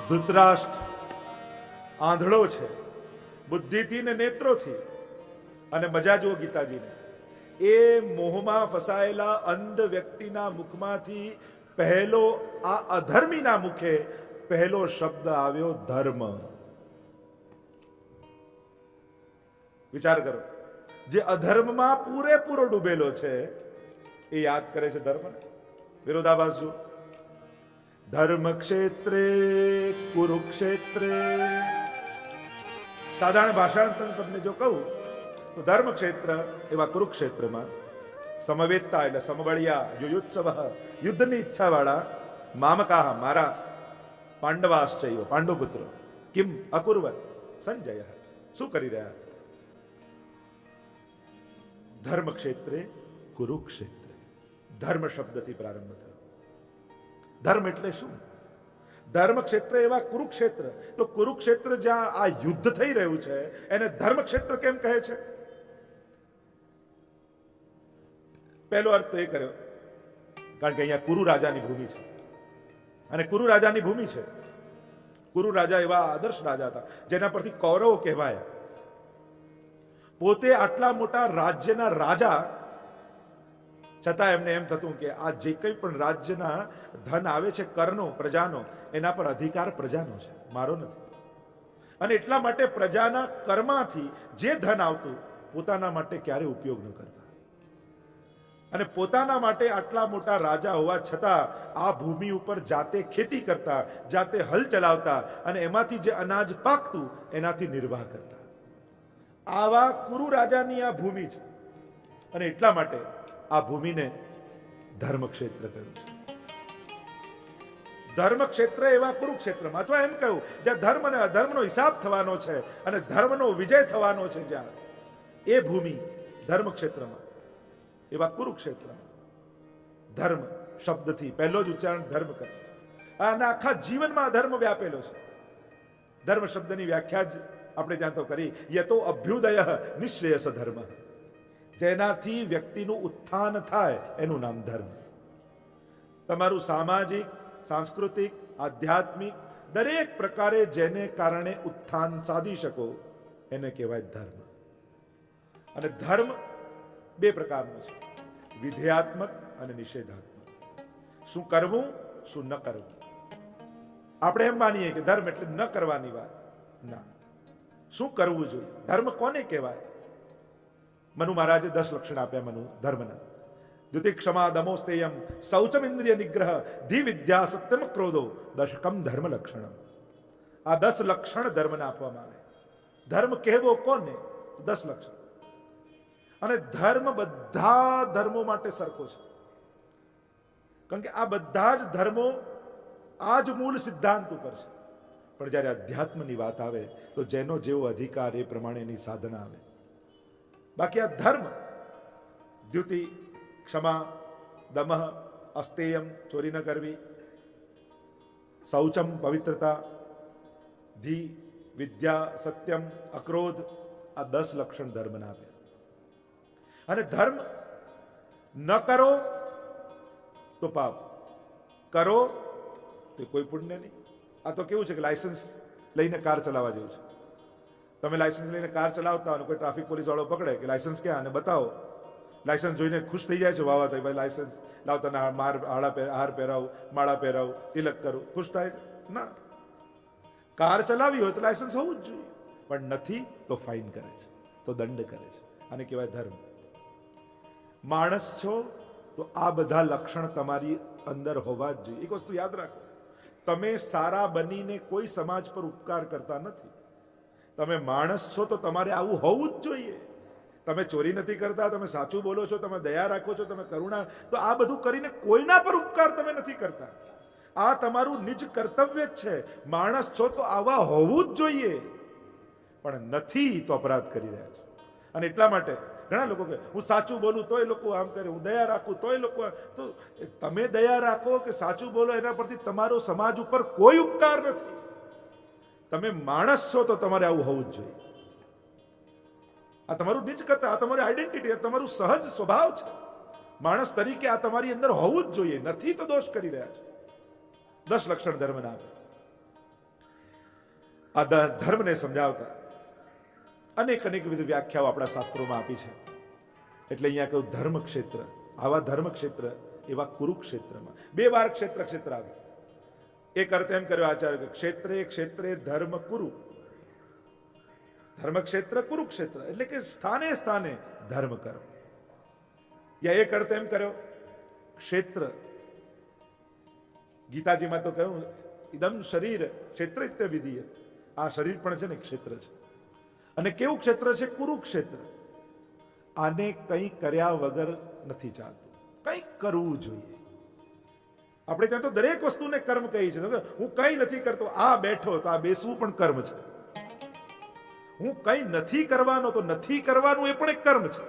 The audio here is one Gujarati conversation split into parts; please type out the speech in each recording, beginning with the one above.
ધૃતરાષ્ટ્ર આંધળો છે, બુદ્ધિથી ને નેત્રોથી. અને મજા જુઓ ગીતાજીને, એ મોહમાં ફસાયેલા અંધ વ્યક્તિના મુખમાંથી પહેલો, આ અધર્મીના મુખે પહેલો શબ્દ આવ્યો ધર્મ. વિચાર કરો, જે અધર્મમાં પૂરેપૂરો ડૂબેલો છે એ યાદ કરે છે ધર્મ. વિરોધાભાસ જુઓ. ધર્મ ક્ષેત્રે કુરુક્ષેત્રે. સાધારણ ભાષાંતર તમને જો કહું તો ધર્મ ક્ષેત્ર એવા કુરુક્ષેત્રમાં સમવેતતા એટલે સમબળિયા, યુયુત્સવ યુદ્ધની ઈચ્છા વાળા, મામકાહ મારા, પાંડવાશ્ચૈવ પાંડુપુત્ર, કિમ અકુર્વત સંજય શું કરી રહ્યા? ધર્મ ક્ષેત્રે કુરુક્ષેત્રે. ધર્મ શબ્દથી પ્રારંભ થયો. ધર્મ એટલે શું? ધર્મ ક્ષેત્ર એવા કુરુક્ષેત્ર. તો કુરુક્ષેત્ર જ્યાં આ યુદ્ધ થઈ રહ્યું છે એને ધર્મ ક્ષેત્ર કેમ કહે છે? પહેલો અર્થ તો એ કર્યો કારણ કે અહીંયા કુરુ રાજાની ભૂમિ છે, અને કુરુ રાજાની ભૂમિ છે. કુરુ રાજા એવા આદર્શ રાજા હતા જેના પરથી કૌરવો કહેવાયા. પોતે આટલા મોટા રાજ્યના રાજા છતાં એમને એમ થતું કે આ જે કંઈ પણ રાજ્યના ધન આવે છે, કરનો, પ્રજાનો, એના પર અધિકાર પ્રજાનો છે, મારો નથી. અને એટલા માટે પ્રજાના કરમાંથી જે ધન આવતું પોતાના માટે ક્યારે ઉપયોગ ન કરતા. અને પોતાના માટે આટલા મોટા રાજા હોવા છતાં આ ભૂમિ ઉપર જાતે ખેતી કરતા, જાતે હલ ચલાવતા, અને એમાંથી જે અનાજ પાકતું એનાથી નિર્વાહ કરતા. આવા કુરુ રાજાની આ ભૂમિ છે, અને એટલા માટે આ ભૂમિને ધર્મક્ષેત્ર કહ્યું છે. ધર્મક્ષેત્ર એવા કુરુક્ષેત્રમાં, અથવા એમ કહ્યું જ્યાં ધર્મ અને અધર્મનો હિસાબ થવાનો છે અને ધર્મનો વિજય થવાનો છે, જ્યાં એ ભૂમિ ધર્મક્ષેત્રમાં એવા કુરુક્ષેત્રમાં ધર્મ શબ્દથી પહેલો જ ઉચ્ચારણ ધર્મ કરે. અને આખા જીવનમાં ધર્મ વ્યાપેલો છે. ધર્મ શબ્દની વ્યાખ્યા જ આપણે ત્યાં તો કરી, યતો અભ્યુદય નિશ્રેયસ ધર્મ. જેનાથી વ્યક્તિનું ઉત્થાન થાય એનું નામ ધર્મ. તમારું સામાજિક, સાંસ્કૃતિક, આધ્યાત્મિક દરેક પ્રકારે જેને કારણે ઉત્થાન સાધી શકો એને કહેવાય ધર્મ. અને ધર્મ બે પ્રકારનો છે, વિધેયાત્મક અને નિષેધાત્મક. શું કરવું, શું ન કરવું. આપણે એમ માનીએ કે ધર્મ એટલે ન કરવાની વાત. ના, શું કરવું જોઈએ? ધર્મ કોને કહેવાય? મનુ મહારાજે 10 લક્ષણ આપ્યા મનુ ધર્મના. દ્યુતિ ક્ષમા દમો સ્તેયમ શૌચમ ઇન્દ્રિય નિગ્રહ ધી વિદ્યા સત્યમ ક્રોધો દશકમ ધર્મ લક્ષણ. આ 10 લક્ષણ ધર્મને આપવામાં આવે. ધર્મ કહેવો કોને? 10 લક્ષણ. અને ધર્મ બધા ધર્મો માટે સરખો છે, કારણ કે આ બધા જ ધર્મો આ જ મૂળ સિદ્ધાંત ઉપર છે. પણ જ્યારે અધ્યાત્મની વાત આવે તો જેનો જેવો અધિકાર એ પ્રમાણેની સાધના આવે. બાકી આ ધર્મ દ્યુતિ, ક્ષમા, દમઃ, અસ્તેયમ ચોરી ન કરવી, શૌચમ પવિત્રતા, ધી વિદ્યા, સત્યમ, અક્રોધ, આ 10 લક્ષણ ધર્મના આપ્યા. અને ધર્મ ન કરો તો પાપ, કરો તો કોઈ પુણ્ય નહીં. આ તો કેવું છે કે લાયસન્સ લઈને કાર ચલાવવા જેવું છે. તમે લાયસન્સ લઈને કાર ચલાવતા અને કોઈ ટ્રાફિક પોલીસ વાળો પકડે કે લાયસન્સ ક્યાં, અને બતાવો. લાયસન્સ જોઈને ખુશ થઈ જાય છે, વાવા થાય, ભાઈ લાયસન્સ લાવતા હાર પહેરાવું, માળા પહેરાવું, તિલક કરું, ખુશ થાય ના. કાર ચલાવી હોય તો લાયસન્સ હોવું જ જોઈએ, પણ નથી તો ફાઇન કરે છે, તો દંડ કરે છે. આને કહેવાય ધર્મ. માણસ છો તો આ બધા લક્ષણ તમારી અંદર હોવા જ જોઈએ. એક વસ્તુ યાદ રાખો, તમે સારા બનીને કોઈ સમાજ પર ઉપકાર કરતા નથી. તમે માણસ છો તો તમારે આવું હોવું જ જોઈએ. તમે ચોરી નથી કરતા, તમે સાચું બોલો છો, તમે દયા રાખો છો, તમે કરુણા, તો આ બધું કરીને કોઈના પર ઉપકાર તમે નથી કરતા. આ તમારું નિજ કર્તવ્ય જ છે. માણસ છો તો આવા હોવું જ જોઈએ, પણ નથી તો અપરાધ કરી રહ્યા છો. અને એટલા માટે ઘણા લોકો કહે હું સાચું બોલું તો એ લોકો આમ કરે, હું દયા રાખું તો એ લોકો. તો તમે દયા રાખો કે સાચું બોલો એના પરથી તમારો સમાજ ઉપર કોઈ ઉપકાર નથી. તમે માણસ છો તો તમારે આવું હોવું જ જોઈએ. આ તમારું નિજ કરતા, આ તમારી આઈડેન્ટિટી, આ તમારું સહજ સ્વભાવ છે. માણસ તરીકે આ તમારી અંદર હોવું જ જોઈએ. નથી તો દોષ કરી રહ્યા છે. 10 લક્ષણ ધર્મના આપે. આ ધર્મને સમજાવતા અનેક વિવિધ વ્યાખ્યાઓ આપણા શાસ્ત્રોમાં આપી છે. એટલે અહીંયા કહ્યું ધર્મ ક્ષેત્ર. આવા ધર્મ ક્ષેત્ર એવા કુરુક્ષેત્રમાં 2 વાર ક્ષેત્ર આવે. એક અર્થ એમ કર્યો આચાર્ય કે ક્ષેત્રે ધર્મ કુરુ. ધર્મ ક્ષેત્ર કુરુક્ષેત્ર એટલે કે સ્થાને સ્થાને ધર્મ કરો. યા એક અર્થ એમ કર્યો ક્ષેત્ર. ગીતાજીમાં તો કહ્યું ઇદમ શરીર ક્ષેત્રિત્ય વિધિય. આ શરીર પણ છે ને ક્ષેત્ર છે. અને કેવું ક્ષેત્ર છે? કુરુક્ષેત્ર. આને કંઈ કર્યા વગર નથી ચાલતું, કંઈક કરવું જોઈએ. આપણે ત્યાં તો દરેક વસ્તુને કર્મ કહી છે. હું કંઈ નથી કરતો, આ બેઠો તો આ બેસવું પણ કર્મ છે. હું કંઈ નથી કરવાનો તો નથી કરવાનું એ પણ એક કર્મ છે.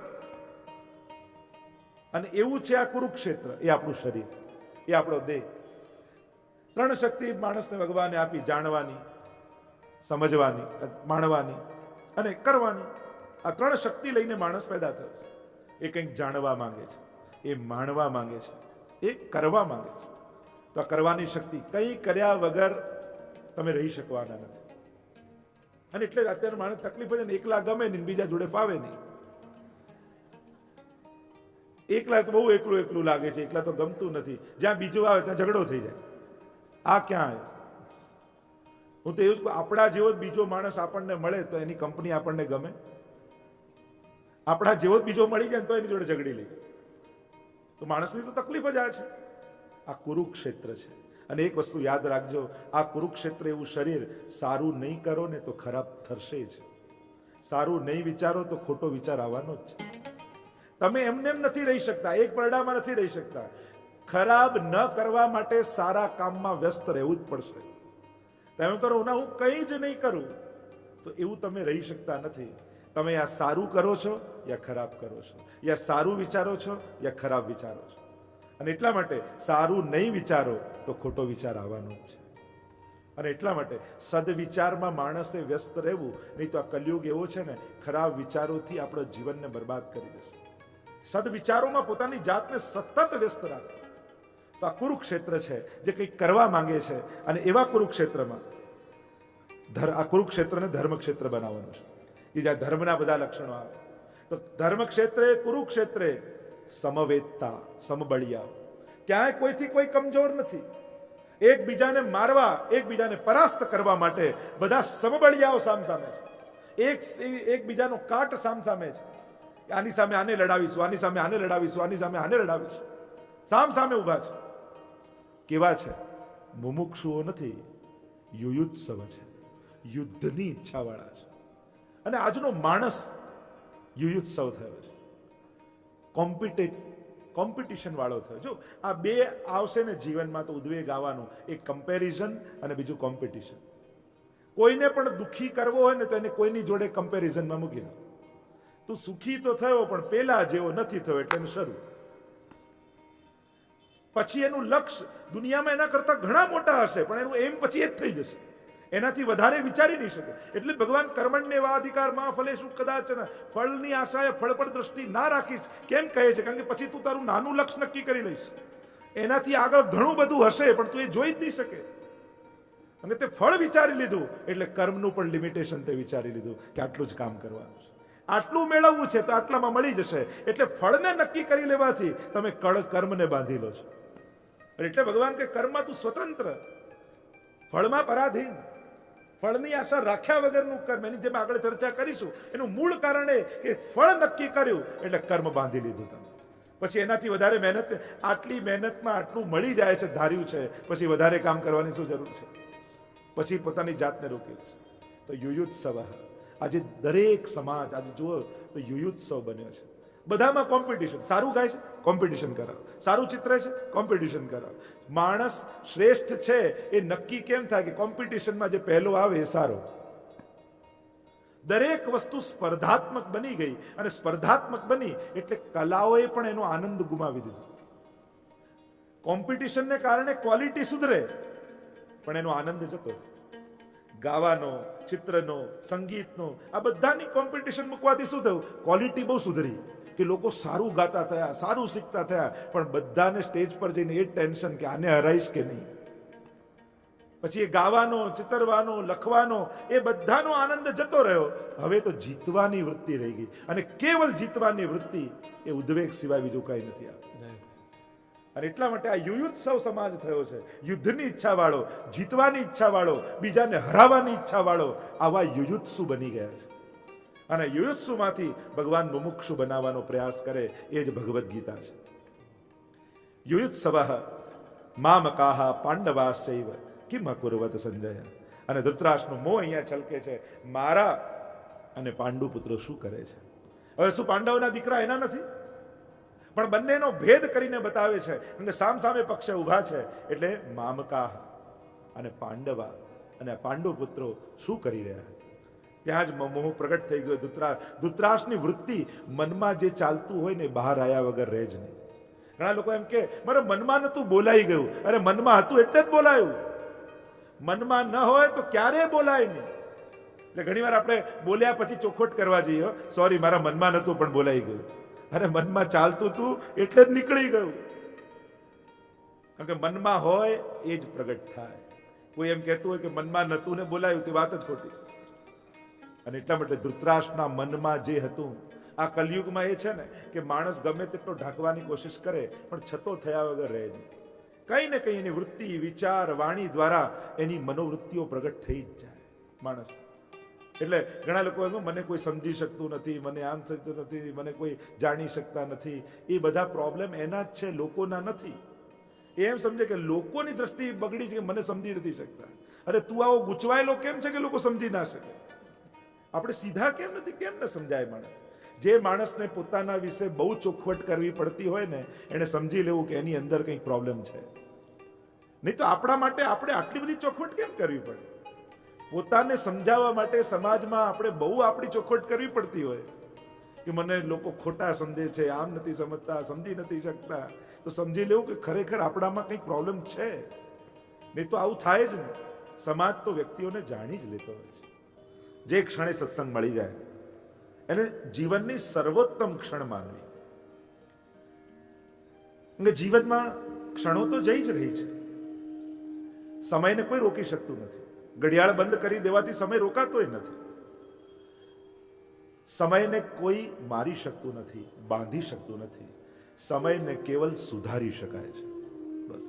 અને એવું છે આ કુરુક્ષેત્ર. એ આપણું શરીર, એ આપણો દેહ. 3 શક્તિ માણસને ભગવાને આપી: જાણવાની, સમજવાની, માણવાની અને કરવાની. આ 3 શક્તિ લઈને માણસ પેદા થયો છે. એ કંઈક જાણવા માંગે છે, એ માણવા માંગે છે, એ કરવા માંગે છે. તો આ કરવાની શક્તિ, કંઈ કર્યા વગર તમે રહી શકવાના નથી. અને એટલે અત્યારે માણસ તકલીફ છે ને, એકલા ગમે નહીં, બીજા જોડે ફાવે નહીં. એકલા તો બહુ એકલું લાગે છે, એકલા તો ગમતું નથી. જ્યાં બીજું આવે ત્યાં ઝઘડો થઈ જાય. આ ક્યાં આવ્યો? હું તો એવું જ કહું, આપણા જેવો જ બીજો માણસ આપણને મળે તો એની કંપની આપણને ગમે. આપણા જેવો જ બીજો મળી જાય તો એની જોડે ઝઘડી લઈએ. તો માણસની તો તકલીફ જ આ છે. આ કુરુક્ષેત્ર છે. અને એક વસ્તુ યાદ રાખજો, આ કુરુક્ષેત્ર એવું શરીર, સારું નહીં કરો ને તો ખરાબ થશે જ. સારું નહીં વિચારો તો ખોટો વિચાર આવવાનો જ છે. તમે એમને એમ નથી રહી શકતા, એક પરડામાં નથી રહી શકતા. ખરાબ ન કરવા માટે સારા કામમાં વ્યસ્ત રહેવું જ પડશે. તમે કરો ના, હું કંઈ જ નહીં કરું, તો એવું તમે રહી શકતા નથી. તમે આ સારું કરો છો યા ખરાબ કરો છો, યા સારું વિચારો છો યા ખરાબ વિચારો છો. અને એટલા માટે સારું નહીં વિચારો તો ખોટો વિચાર આવવાનો જ છે. અને એટલા માટે સદવિચારમાં માણસે વ્યસ્ત રહેવું. નહીં તો આ કલયુગ એવો છે ને, ખરાબ વિચારોથી આપણા જીવનને બરબાદ કરી દેશે. સદવિચારોમાં પોતાની જાતને સતત વ્યસ્ત રાખો. તો આ કુરુક્ષેત્ર છે જે કંઈક કરવા માંગે છે. અને એવા કુરુક્ષેત્રમાં આ કુરુક્ષેત્રને ધર્મક્ષેત્ર બનાવવાનું છે. એ જ્યાં ધર્મના બધા લક્ષણો આવે. તો ધર્મક્ષેત્રે કુરુક્ષેત્રે સમવેતતા, સમબળિયા. ક્યાંય કોઈથી કોઈ કમજોર નથી. એકબીજાને મારવા, એકબીજાને પરાસ્ત કરવા માટે બધા સમબળિયાઓ સામસામે છે. એકબીજાનો કાટ સામસામે છે. આની સામે આને લડાવીશું, આની સામે આને લડાવીશું, આની સામે આને લડાવીશું. સામે ઉભા છે. કેવા છે? મુમુક્ષુઓ નથી, યુયુત્સવ છે. યુદ્ધની ઈચ્છા વાળા છે. અને આજનો માણસ યુયુત્સવ થયો છે, કોમ્પિટિશન વાળો થયો. જો આ 2 આવશે ને જીવનમાં તો ઉદ્વેગ આવવાનો. એક કમ્પેરિઝન અને બીજું કોમ્પિટિશન. કોઈને પણ દુઃખી કરવો હોય ને તો એને કોઈની જોડે કમ્પેરિઝનમાં મૂકી દો. તું સુખી તો થયો પણ પેલા જેવો નથી થયો, એટલે એનું શરૂ. પછી એનું લક્ષ્ય દુનિયામાં એના કરતા ઘણા મોટા હશે, પણ એનું એમ પછી એ જ થઈ જશે. એનાથી વધારે વિચારી નહીં શકે. એટલે ભગવાન કર્મણ્ય અધિકારમાં ફલેષુ કદાચન, ફળની આશાએ ફળ પર દ્રષ્ટિ ના રાખીશ કેમ કહે છે? કારણ કે પછી તું તારું નાનું લક્ષ્ય નક્કી કરી લઈશ. એનાથી આગળ ઘણું બધું હશે પણ તું એ જોઈ જ નહીં શકે. અને તે ફળ વિચારી લીધું એટલે કર્મનું પણ લિમિટેશન તે વિચારી લીધું કે આટલું જ કામ કરવાનું છે, આટલું મેળવવું છે તો આટલામાં મળી જશે. એટલે ફળને નક્કી કરી લેવાથી તમે કર્મને બાંધી લો છો. એટલે ભગવાન કે કર્મમાં તું સ્વતંત્ર, ફળમાં પરાધીન. ફળની આશા રાખ્યા વગરનું કર્મ, એની જેમ આગળ ચર્ચા કરીશું. એનું મૂળ કારણ એ કે ફળ નક્કી કર્યું એટલે કર્મ બાંધી લીધું તમે. પછી એનાથી વધારે મહેનત, આટલી મહેનતમાં આટલું મળી જાય છે, ધાર્યું છે, પછી વધારે કામ કરવાની શું જરૂર છે? પછી પોતાની જાતને રોકી છે. તો યુયુત્સવ, આજે દરેક સમાજ આજે જુઓ તો યુયુત્સવ બન્યો છે. બધામાં કોમ્પિટિશન. સારું ગાય છે, કોમ્પિટિશન કરાવો. સારું ચિત્ર છે, કોમ્પિટિશન કરાવો. માણસ શ્રેષ્ઠ છે એ નક્કી કેમ થાય? કે કોમ્પિટિશનમાં જે પહેલો આવે એ સારો. દરેક વસ્તુ સ્પર્ધાત્મક બની ગઈ, અને સ્પર્ધાત્મક બની એટલે કલાઓએ પણ એનો આનંદ ગુમાવી દીધો. કોમ્પિટિશનને કારણે ક્વોલિટી સુધરે પણ એનો આનંદ જતો. ગાવાનો, ચિત્રનો, સંગીતનો, આ બધાની કોમ્પિટિશન મૂકવાથી શું થયું? ક્વોલિટી બહુ સુધરી. કે લોકો સારું ગાતા થયા, સારું શીખતા થયા, પણ બધાને સ્ટેજ પર જઈને એ ટેન્શન કે આને હરાઈશ કે નહીં. પછી એ ગાવાનો, ચિતરવાનો, લખવાનો એ બધાનો આનંદ જતો રહ્યો. હવે તો જીતવાની વૃત્તિ રહી ગઈ, અને કેવલ જીતવાની વૃત્તિ એ ઉદ્વેગ સિવાય બીજું કઈ નથી આવતું. અને એટલા માટે આ યુયુત્સવ સમાજ થયો છે. યુદ્ધની ઈચ્છા વાળો, જીતવાની ઈચ્છા વાળો, બીજાને હરાવવાની ઈચ્છા વાળો, આવા યુયુત્સુ બની ગયા છે. અને યુયુત્સુમાંથી ભગવાન મુમુક્ષુ બનાવવાનો પ્રયાસ કરે એ જ ભગવદ્ ગીતા છે. યુયુત્સવઃ મામકાહ પાંડવાશ્ચૈવ કિમ અકુર્વત સંજય. અને ધૃતરાષ્ટ્રનો મોહ અહીંયા છલકે છે, મારા અને પાંડુ પુત્રો શું કરે છે. હવે શું પાંડવના દીકરા એના નથી? પણ બંનેનો ભેદ કરીને બતાવે છે, અને સામ સામે પક્ષે ઊભા છે. એટલે મામકાહ અને પાંડવા અને પાંડુ પુત્રો શું કરી રહ્યા? ત્યાં જ મોહ પ્રગટ થઈ ગયો. ધૃતરાષ્ટ્રની વૃત્તિ મનમાં જે ચાલતું હોય ને બહાર આવ્યા વગર રહે જ નહીં. ઘણા લોકો એમ કે મારે મનમાં નતું, બોલાઈ ગયું. અરે મનમાં હતું એટલે જ બોલાયું. મનમાં ન હોય તો ક્યારેય બોલાય નહીં. એટલે ઘણીવાર આપણે બોલ્યા પછી ચોખવટ કરવા જઈએ, સોરી મારા મનમાં નતું પણ બોલાઈ ગયું. અરે મનમાં ચાલતું હતું એટલે જ નીકળી ગયું. કારણ કે મનમાં હોય એ જ પ્રગટ થાય. કોઈ એમ કહેતું હોય કે મનમાં નતું ને બોલાયું, તે વાત જ ખોટી છે. અને એટલા માટે ધૃતરાષ્ટ્રના મનમાં જે હતું, આ કલયુગમાં એ છે ને કે માણસ ગમે તેટલો ઢાંકવાની કોશિશ કરે પણ છતો થયા વગર રહે નહીં. કઈ ને કઈ એની વૃત્તિ, વિચાર, વાણી દ્વારા એની મનોવૃત્તિઓ પ્રગટ થઈ જ જાય માણસ. એટલે ઘણા લોકો એમ મને કોઈ સમજી શકતું નથી, મને આમ થતું નથી, મને કોઈ જાણી શકતા નથી. એ બધા પ્રોબ્લેમ એના જ છે, લોકોના નથી. એમ સમજે કે લોકોની દ્રષ્ટિ બગડી છે, મને સમજી નથી શકતા. અરે તું આવો ગૂંચવાયેલો કેમ છે કે લોકો સમજી ના શકે? આપણે સીધા કેમ નથી? કેમ ન સમજાય માણસ? જે માણસને પોતાના વિશે બહુ ચોખવટ કરવી પડતી હોય ને, એને સમજી લેવું કે એની અંદર કંઈક પ્રોબ્લેમ છે. નહીં તો આપણા માટે આપણે આટલી બધી ચોખવટ કેમ કરવી પડે? પોતાને સમજાવવા માટે સમાજમાં આપણે બહુ આપણી ચોખવટ કરવી પડતી હોય કે મને લોકો ખોટા સમજે છે, આમ નથી સમજતા, સમજી નથી શકતા. તો સમજી લેવું કે ખરેખર આપણામાં કંઈક પ્રોબ્લેમ છે. નહીં તો આવું થાય જ નહીં. સમાજ તો વ્યક્તિઓને જાણી જ લેતો હોય છે. જે ક્ષણે સત્સંગ મળી જાય એને જીવનની સર્વોત્તમ ક્ષણ માનવી. જીવનમાં ક્ષણો તો જઈ જ રહી છે. સમયને કોઈ રોકી શકતું નથી. ઘડિયાળ બંધ કરી દેવાથી સમય રોકાતોય નથી. સમયને કોઈ મારી શકતું નથી, બાંધી શકતું નથી. સમયને કેવલ સુધારી શકાય છે, બસ.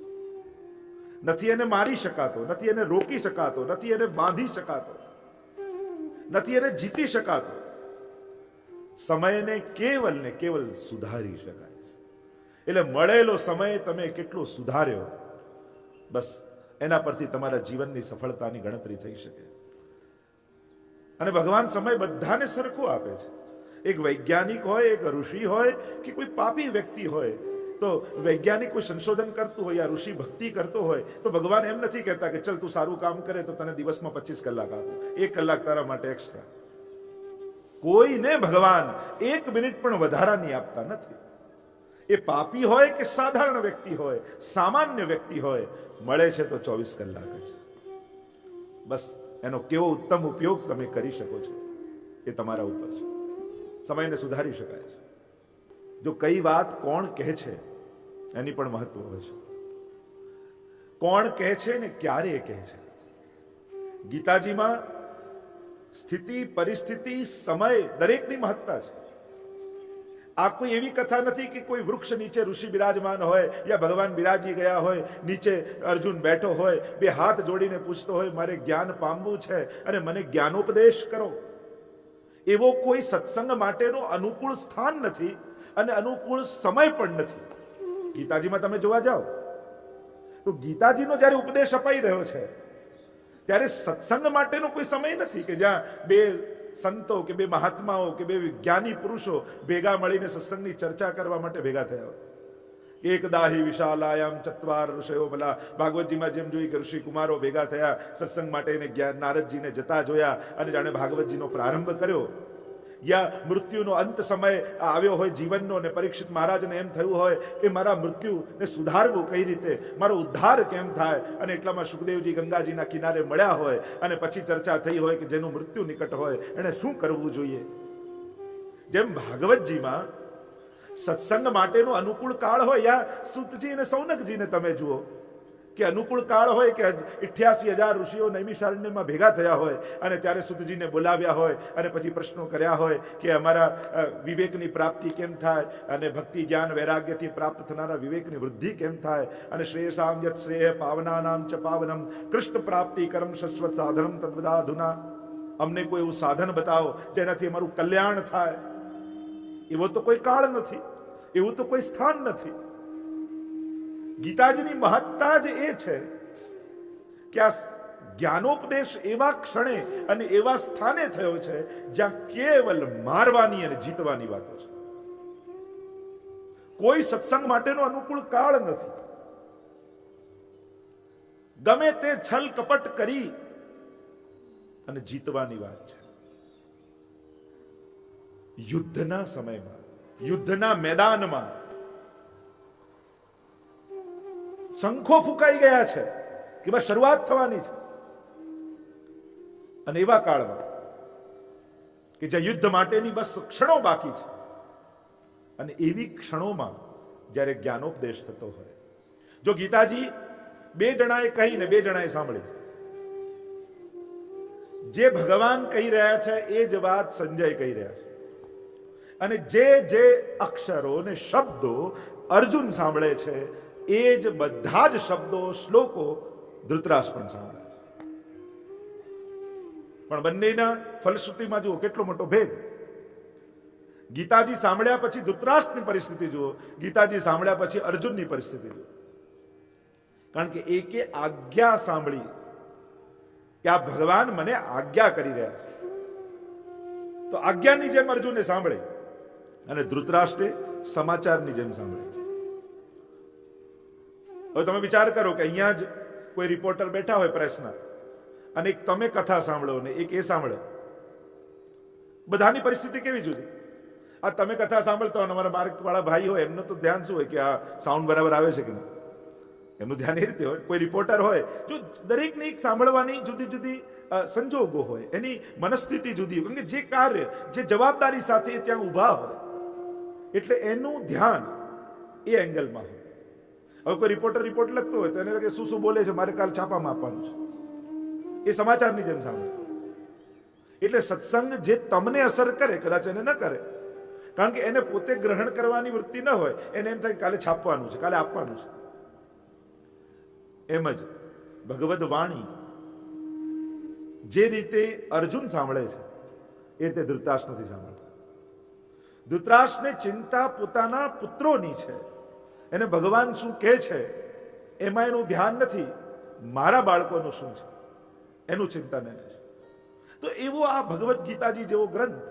નથી એને મારી શકાતો, નથી એને રોકી શકાતો, નથી એને બાંધી શકાતો, નથી એને જીતી શકાતો. સમયને કેવલ ને કેવલ સુધારી શકાય છે. એટલે મળેલો સમય તમે કેટલો સુધાર્યો, બસ એના પરથી તમારા જીવનની સફળતાની ગણતરી થઈ શકે. અને ભગવાન સમય બધાને સરખો આપે છે. એક વૈજ્ઞાનિક હોય, એક ઋષિ હોય કે કોઈ પાપી વ્યક્તિ હોય, તો વૈજ્ઞાનિક કોઈ સંશોધન કરતું હોય યા ઋષિ ભક્તિ કરતો હોય તો ભગવાન એમ નથી કહેતા કે ચલ તું સારું કામ કરે તો તને દિવસમાં 25 કલાક આપું, 1 કલાક તારા માટે એક્સ્ટ્રા. કોઈને ભગવાન 1 મિનિટ પણ વધારાની આપતા નથી. એ પાપી હોય કે સાધારણ વ્યક્તિ હોય, સામાન્ય વ્યક્તિ હોય, મળે છે તો 24 કલાક જ. બસ એનો કેવો ઉત્તમ ઉપયોગ તમે કરી શકો છો એ તમારા ઉપર છે. સમયને સુધારી શકાય છે. જો કઈ વાત કોણ કહે છે એની પણ મહત્વ હોય છે. કોણ કહે છે ને ક્યારે કહે છે. ગીતાજીમાં સ્થિતિ, પરિસ્થિતિ, સમય દરેકની મહત્તા છે. આ કોઈ એવી કથા નથી કે કોઈ વૃક્ષ નીચે ઋષિ બિરાજમાન હોય યા ભગવાન બિરાજી ગયા હોય, નીચે અર્જુન બેઠો હોય, 2 હાથ જોડીને પૂછતો હોય મારે જ્ઞાન પામવું છે અને મને જ્ઞાનોપદેશ કરો. એવો કોઈ સત્સંગ માટેનો અનુકૂળ સ્થાન નથી અને અનુકૂળ સમય પણ નથી. ગીતાજીમાં તમે જોવા જાઓ તો ગીતાજીનો જ્યારે ઉપદેશ અપાઈ રહ્યો છે ત્યારે સત્સંગ માટેનો કોઈ સમય નથી કે જ્યાં 2 સંતો કે 2 મહાત્માઓ કે 2 જ્ઞાની પુરુષો ભેગા મળીને સત્સંગની ચર્ચા કરવા માટે ભેગા થયા હોય. એકદાહી વિશાલાયામ ચત્વાર ઋષયો ભલા. ભાગવતજીમાં જેમ જોઈ કે ઋષિ કુમારો ભેગા થયા સત્સંગ માટે, એને જ્ઞાન નારદજીને જતા જોયા અને જાણે ભાગવતજીનો પ્રારંભ કર્યો. યા મૃત્યુનો અંત સમય આવ્યો હોય જીવનનો અને પરીક્ષિત મહારાજને એમ થયું હોય કે મારા મૃત્યુને સુધારવું કઈ રીતે, મારો ઉદ્ધાર કેમ થાય, અને એટલામાં સુખદેવજી ગંગાજીના કિનારે મળ્યા હોય અને પછી ચર્ચા થઈ હોય કે જેનું મૃત્યુ નિકટ હોય એને શું કરવું જોઈએ. જેમ ભાગવતજીમાં સત્સંગ માટેનો અનુકૂળ કાળ હોય, યા સૂતજી અને સૌનકજીને તમે જુઓ, કે અનુકૂળ કાળ હોય કે 88,000 ઋષિઓ નૈમિષારણ્યમાં ભેગા થયા હોય અને ત્યારે સુતજીને બોલાવ્યા હોય અને પછી પ્રશ્નો કર્યા હોય કે અમારા વિવેકની પ્રાપ્તિ કેમ થાય અને ભક્તિ જ્ઞાન વૈરાગ્યથી પ્રાપ્ત થનારા વિવેકની વૃદ્ધિ કેમ થાય અને શ્રેયસામ યત શ્રેય પાવનાનામ ચ પાવનમ કૃષ્ણ પ્રાપ્તિ કર્મ શશ્વત સાધનમ તદ્વદાધુના, અમને કોઈ એવું સાધન બતાવો જેનાથી અમારું કલ્યાણ થાય. એવો તો કોઈ કાળ નથી, એવું તો કોઈ સ્થાન નથી. ગીતાજીની મહત્તા જ એ છે કે આ જ્ઞાનોપદેશ એવા ક્ષણે અને એવા સ્થાને થયો છે જ્યાં કેવલ મારવાની અને જીતવાની વાતો છે. કોઈ સત્સંગ માટેનો અનુકૂળ કાળ નથી. ગમે તે છલ કપટ કરી અને જીતવાની વાત છે. યુદ્ધના સમયમાં, યુદ્ધના મેદાનમાં શંખો ફૂંકાઈ ગયા છે કે બસ શરૂઆત થવાની છે. અને એવા કાળમાં કે જ્યાં યુદ્ધ માટેની બસ ક્ષણો બાકી છે અને એવી ક્ષણોમાં જ્યારે જ્ઞાનોપદેશ થતો હોય. જો ગીતાજી બે જણાએ કહીને બે જણાએ સાંભળી, જે ભગવાન કહી રહ્યા છે એ જ વાત સંજય કહી રહ્યા છે અને જે અક્ષરો અને શબ્દો અર્જુન સાંભળે છે એ જ બધા જ શબ્દો શ્લોકો ધૃતરાષ્ટ્ર પણ સાંભળે છે. પણ બંનેના ફલશ્રુતિમાં જુઓ કેટલો મોટો ભેદ. ગીતાજી સાંભળ્યા પછી ધૃતરાષ્ટ્રની પરિસ્થિતિ જુઓ, ગીતાજી સાંભળ્યા પછી અર્જુનની પરિસ્થિતિ જુઓ. કારણ કે એકે આજ્ઞા સાંભળી કે આ ભગવાન મને આજ્ઞા કરી રહ્યા છે, તો આજ્ઞાની જેમ અર્જુને સાંભળે અને ધૃતરાષ્ટ્રે સમાચારની જેમ સાંભળે. હવે તમે વિચાર કરો કે અહીંયા જ કોઈ રિપોર્ટર બેઠા હોય પ્રેસના અને એક તમે કથા સાંભળો ને એક એ સાંભળે, બધાની પરિસ્થિતિ કેવી જુદી. આ તમે કથા સાંભળતા હોય અમારા માર્ગ વાળા ભાઈ હોય એમનું તો ધ્યાન શું હોય કે આ સાઉન્ડ બરાબર આવે છે કે નહીં, એમનું ધ્યાન એ રીતે હોય. કોઈ રિપોર્ટર હોય જો દરેકને એક સાંભળવાની જુદી જુદી સંજોગો હોય, એની મનસ્થિતિ જુદી હોય, કારણ કે જે કાર્ય જે જવાબદારી સાથે એ ત્યાં ઊભા હોય એટલે એનું ધ્યાન એ એંગલમાં હોય. હવે કોઈ રિપોર્ટર રિપોર્ટ લખતો હોય તો એને લાગે શું શું બોલે છે મારે કાલ છાપામાં આપવાનું છે, એ સમાચારની જેમ સાંભળે. એટલે સત્સંગ જે તમને અસર કરે કદાચ એને ન કરે, કારણ કે એને પોતે ગ્રહણ કરવાની વૃત્તિ ન હોય, એને એમ થાય કાલે છાપવાનું છે, કાલે આપવાનું છે. એમ જ ભગવદ વાણી જે રીતે અર્જુન સાંભળે છે એ રીતે ધૃતરાષ્ટ્ર નથી સાંભળતા. ધૃતરાષ્ટ્રને ચિંતા પોતાના પુત્રોની છે, એને ભગવાન શું કહે છે એમાં એનું ધ્યાન નથી, મારા બાળકોનું શું છે એનું ચિંતન એને છે. તો એવો આ ભગવદ્ ગીતાજી જેવો ગ્રંથ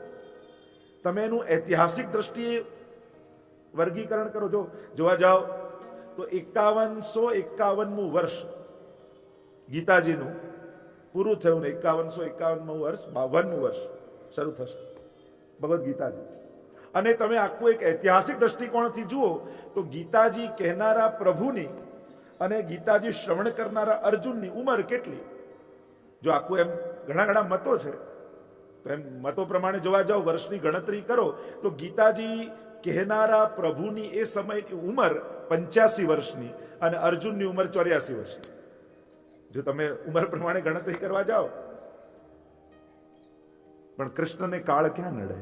તમે એનું ઐતિહાસિક દ્રષ્ટિએ વર્ગીકરણ કરો, જો જોવા જાઓ તો 5151મું વર્ષ ગીતાજીનું પૂરું થયું ને 5151મું વર્ષ 52મું વર્ષ શરૂ થશે ભગવદ્ ગીતાજી. અને તમે આખું એક ઐતિહાસિક દ્રષ્ટિકોણથી જુઓ તો ગીતાજી કહેનારા પ્રભુની અને ગીતાજી શ્રવણ કરનારા અર્જુનની ઉંમર કેટલી. જો આખું એમ ઘણા મતો છે તો એમ મતો પ્રમાણે જોવા જાઓ વર્ષની ગણતરી કરો તો ગીતાજી કહેનારા પ્રભુની એ સમયની ઉંમર 85 વર્ષની અને અર્જુનની ઉંમર 84 વર્ષની. જો તમે ઉંમર પ્રમાણે ગણતરી કરવા જાઓ, પણ કૃષ્ણને કાળ ક્યાં નડે?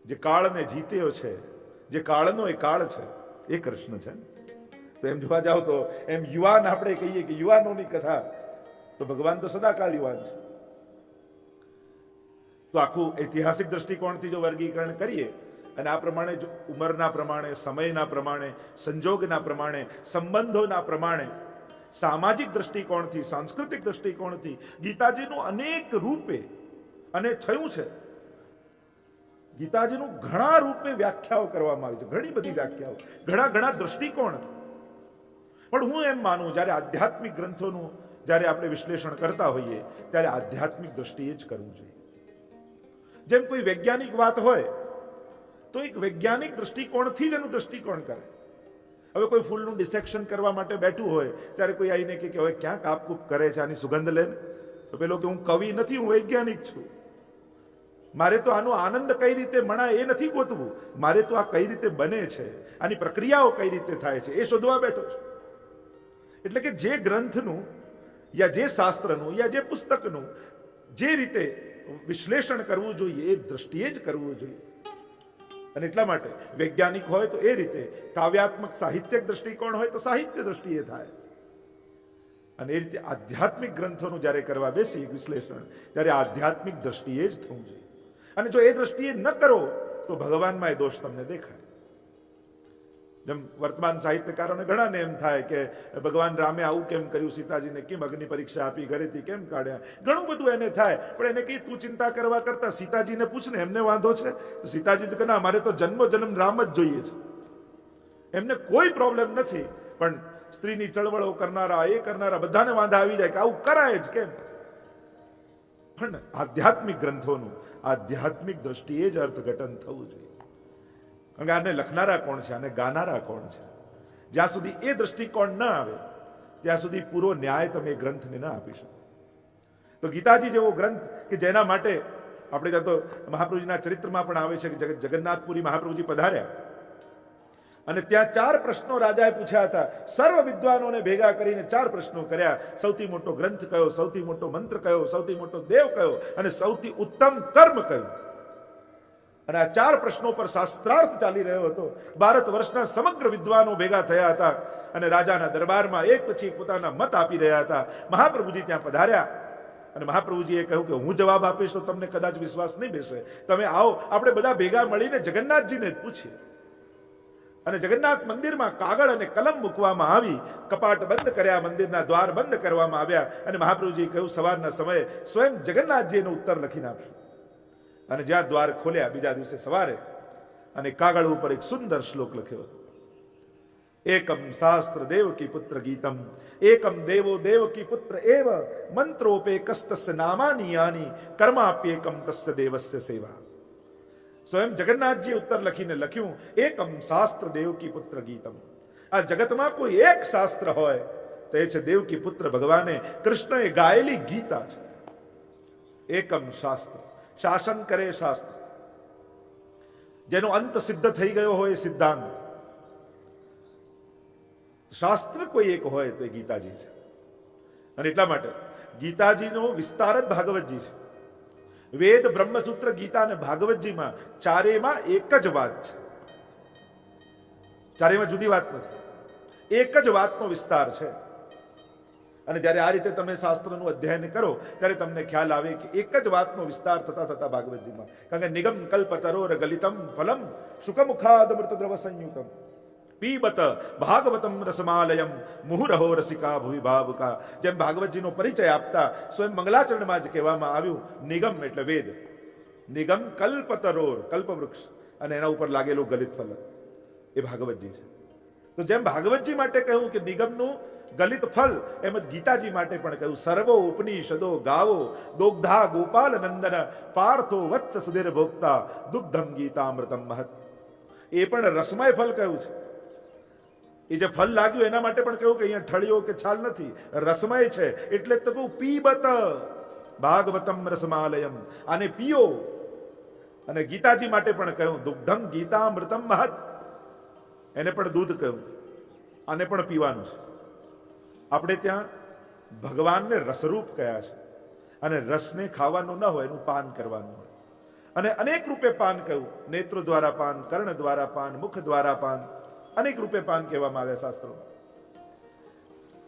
જે કાળને જીત્યો છે, જે કાળનો એ કાળ છે એ કૃષ્ણ છે. તો એમ જોવા જાઓ તો એમ યુવાન આપણે કહીએ કે યુવાનોની કથા, તો ભગવાન તો સદાકાળ યુવાન છે. તો આખું ઐતિહાસિક દ્રષ્ટિકોણથી જો વર્ગીકરણ કરીએ અને આ પ્રમાણે જો ઉંમરના પ્રમાણે, સમયના પ્રમાણે, સંજોગના પ્રમાણે, સંબંધોના પ્રમાણે, સામાજિક દ્રષ્ટિકોણથી, સાંસ્કૃતિક દ્રષ્ટિકોણથી ગીતાજીનું અનેક રૂપે અને થયું છે. ગીતાજીનું ઘણા રૂપે વ્યાખ્યાઓ કરવામાં આવી છે, ઘણી બધી વ્યાખ્યાઓ, ઘણા દ્રષ્ટિકોણ. પણ હું એમ માનું જ્યારે આધ્યાત્મિક ગ્રંથોનું જ્યારે આપણે વિશ્લેષણ કરતા હોઈએ ત્યારે આધ્યાત્મિક દ્રષ્ટિએ જ કરવું જોઈએ. જેમ કોઈ વૈજ્ઞાનિક વાત હોય તો એક વૈજ્ઞાનિક દ્રષ્ટિકોણથી જ એનું દ્રષ્ટિકોણ કરે. હવે કોઈ ફૂલનું ડિસેક્શન કરવા માટે બેઠું હોય ત્યારે કોઈ આવીને કે હવે ક્યાં કાપકૂપ કરે છે, આની સુગંધ લે ને, તો પેલો કે હું કવિ નથી, હું વૈજ્ઞાનિક છું, મારે તો આનો આનંદ કઈ રીતે મણાય એ નથી ગોતવું, મારે તો આ કઈ રીતે બને છે, આની પ્રક્રિયાઓ કઈ રીતે થાય છે એ શોધવા બેઠો છું. એટલે કે જે ગ્રંથનું યા જે શાસ્ત્રનું યા જે પુસ્તકનું જે રીતે વિશ્લેષણ કરવું જોઈએ એ દ્રષ્ટિએ જ કરવું જોઈએ. અને એટલા માટે વૈજ્ઞાનિક હોય તો એ રીતે, કાવ્યાત્મક સાહિત્યિક દ્રષ્ટિકોણ હોય તો સાહિત્ય દ્રષ્ટિએ થાય. અને એ રીતે આધ્યાત્મિક ગ્રંથોનું જ્યારે કરવા બેસી વિશ્લેષણ, ત્યારે આધ્યાત્મિક દ્રષ્ટિએ જ થવું જોઈએ. અને જો એ દ્રષ્ટિએ ન કરો તો ભગવાનમાં એ દોષ તમને દેખાય. જેમ વર્તમાન સાહિત્યકારોને ઘણાને એમ થાય કે ભગવાન રામે આવું કેમ કર્યું, સીતાજીને કેમ અગ્નિ પરીક્ષા આપી, ઘરેથી કેમ કાઢ્યા, ઘણું બધું એને થાય. પણ એને કઈ તું ચિંતા કરવા કરતા સીતાજીને પૂછ ને, એમને વાંધો છે તો સીતાજી તો કે ના, મારે તો જન્મ જન્મ રામ જ જોઈએ છે, એમને કોઈ પ્રોબ્લેમ નથી. પણ સ્ત્રીની ચળવળો કરનારા, એ કરનારા બધાને વાંધા આવી જાય કે આવું કરાય જ કેમ. પણ આધ્યાત્મિક ગ્રંથોનું આધ્યાત્મિક દ્રષ્ટિએ જ અર્થઘટન થવું જોઈએ. કારણ કે આને લખનારા કોણ છે, આને ગાનારા કોણ છે, જ્યાં સુધી એ દ્રષ્ટિકોણ ન આવે ત્યાં સુધી પૂરો ન્યાય તમે ગ્રંથને ન આપી શકો. તો ગીતાજી જેવો ગ્રંથ કે જેના માટે આપણે ત્યાં તો મહાપ્રભુજીના ચરિત્રમાં પણ આવે છે કે જગન્નાથપુરી મહાપ્રભુજી પધાર્યા અને ત્યાં 4 પ્રશ્નો રાજાએ પૂછ્યા હતા. સર્વ વિદ્વાનોને ભેગા કરીને 4 પ્રશ્નો કર્યા. સૌથી મોટો ગ્રંથ કયો, સૌથી મોટો મંત્ર કયો, સૌથી મોટો દેવ કયો અને સૌથી ઉત્તમ કર્મ કયું. અને આ 4 પ્રશ્નો પર શાસ્ત્રાર્થ ચાલી રહ્યો હતો. ભારત વર્ષના સમગ્ર વિદ્વાનો ભેગા થયા હતા અને રાજાના દરબારમાં એક પછી એક પોતાના મત આપી રહ્યા હતા. મહાપ્રભુજી ત્યાં પધાર્યા અને મહાપ્રભુજીએ કહ્યું કે હું જવાબ આપીશ તો તમને કદાચ વિશ્વાસ નહીં બેસે, તમે આવો, આપણે બધા ભેગા મળીને જગન્નાથજીને જ પૂછીએ. અને જગન્નાથ મંદિરમાં કાગળ અને કલમ મૂકવામાં આવી, કપાટ બંધ કર્યા, મંદિરના દ્વાર બંધ કરવામાં આવ્યા અને મહાપ્રભુજીએ કહ્યું સવારના સમયે સ્વયં જગન્નાથજી એનો ઉત્તર લખીને આપશે. અને જ્યાં દ્વાર ખોલ્યા બીજા દિવસે સવારે, અને કાગળ ઉપર એક સુંદર શ્લોક લખ્યો હતો. એકમ શાસ્ત્ર દેવકી પુત્ર ગીતમ, એકમ દેવો દેવકી પુત્ર એવ, મંત્રોપેકસ્તસ્ય નામાની યાની, કર્માપ્યેકમ તસ્ય દેવસ્ય સેવા. સ્વયં જગન્નાથજી ઉત્તર લખીને લખ્યું, એકમ શાસ્ત્ર દેવકી પુત્ર ગીતમ. આ જગતમાં કોઈ એક શાસ્ત્ર હોય તો એ છે દેવકી પુત્ર ભગવાને કૃષ્ણએ ગાયેલી ગીતા છે. એકમ શાસ્ત્ર, શાસન કરે શાસ્ત્ર, જેનો અંત સિદ્ધ થઈ ગયો હોય સિદ્ધાંત. શાસ્ત્ર કોઈ એક હોય તો એ ગીતાજી છે. અને એટલા માટે ગીતાજીનો વિસ્તાર જ ભાગવતજી છે. વેદ, બ્રહ્મસૂત્ર, ગીતા અને ભાગવતજીમાં ચારેયમાં એક જ વાત છે. ચારેયમાં જુદી વાત નથી, એક જ વાતનો વિસ્તાર છે. અને જ્યારે આ રીતે તમે શાસ્ત્રનું અધ્યયન કરો ત્યારે તમને ખ્યાલ આવે કે એક જ વાતનો વિસ્તાર થતા થતા ભાગવતજીમાં. કારણ કે નિગમ કલ્પતરોર ગલિતમ ફલમ સુખમુખાદ અમૃતદ્રવ સંયુતમ પીબત ભાગવતમ રસમાલયમ મુહુરહો રસિકા ભુવિ ભાવુકા. જેમ ભાગવતજીનો પરિચય આપતા સ્વયં મંગલાચરણમાં જ કહેવામાં આવ્યું, નિગમ એટલે વેદ, નિગમ કલ્પતરોર કલ્પવૃક્ષ અને એના ઉપર લાગેલું ગલિત ફલ એ ભાગવતજી છે. તો જેમ ભાગવતજી માટે કહ્યું કે નિગમનું ગલિત ફલ, એમ જ ગીતાજી માટે પણ કહ્યું સર્વો ઉપનિષદો ગાવો દોગ્ધા ગોપાલ નંદન પાર્થો વત્સ સુધીર ભોક્તા દુગ્ધમ ગીતામૃતમ મહત. એ પણ રસમય ફલ કહ્યું છે. એ જે ફલ લાગ્યું એના માટે પણ કહ્યું કે અહીંયા ઠળિયો કે છાલ નથી, રસમય છે. એટલે તો કહું પીબત ભાગવતમ રસમાલયમ, આને પીઓ. અને ગીતાજી માટે પણ કહ્યું દુગ્ધમ ગીતામૃતમ મહત, એને પણ દૂધ કહ્યું, આને પણ પીવાનું છે. આપણે ત્યાં ભગવાનને રસરૂપ કયા છે અને રસને ખાવાનું ન હોય, એનું પાન કરવાનું હોય. અને અનેક રૂપે પાન કહ્યું, નેત્રો દ્વારા પાન, કર્ણ દ્વારા પાન, મુખ દ્વારા પાન, અનેક રૂપે પાન કહેવામાં આવ્યા શાસ્ત્રોમાં.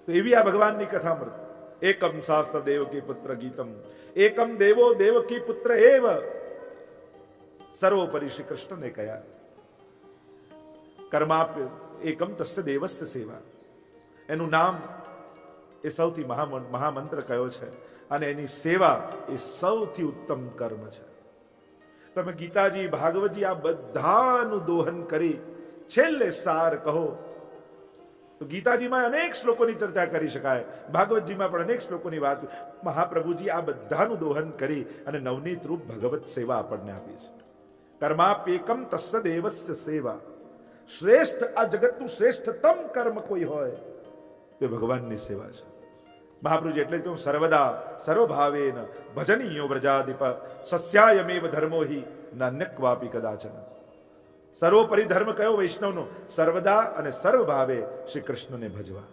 તો એવી આ ભગવાનની કથામૃત. એકમ શાસ્ત્ર દેવકી પુત્ર ગીતમ, એકમ દેવો દેવકી પુત્ર એવ, સર્વોપરી શ્રી કૃષ્ણને કયા. કર્માપ્ય એકમ તસ્ય દેવસ્ય સેવા. એનું નામ એ સૌથી મહામંત્ર કયો છે અને એની સેવા એ સૌથી ઉત્તમ કર્મ છે. તમે ગીતાજી, ભાગવતજી આ બધાનું દોહન કરી છેલ્લે સાર કહો તો ગીતાજીમાં અનેક શ્લોકોની ચર્ચા કરી શકાય, ભાગવતજીમાં પણ અનેક શ્લોકોની વાત. મહાપ્રભુજી આ બધાનું દોહન કરી અને નવનીત રૂપ ભગવત સેવા આપણને આપી છે. કર્માપ્યેકમ તસ્ય દેવસ્ય સેવા. શ્રેષ્ઠ, આ જગતનું શ્રેષ્ઠતમ કર્મ કોઈ હોય તે ભગવાનની સેવા છે. મહાપ્રભુજી એટલે કહ્યું સર્વદા સર્વભાવેન ભજનીયો વ્રજાદીપ સસ્યાયમેવ ધર્મો હિ નાન્યક્વાપી કદાચન. સર્વોપરી ધર્મ કયો વૈષ્ણવનો? સર્વદા અને સર્વભાવે શ્રી કૃષ્ણને ભજવા.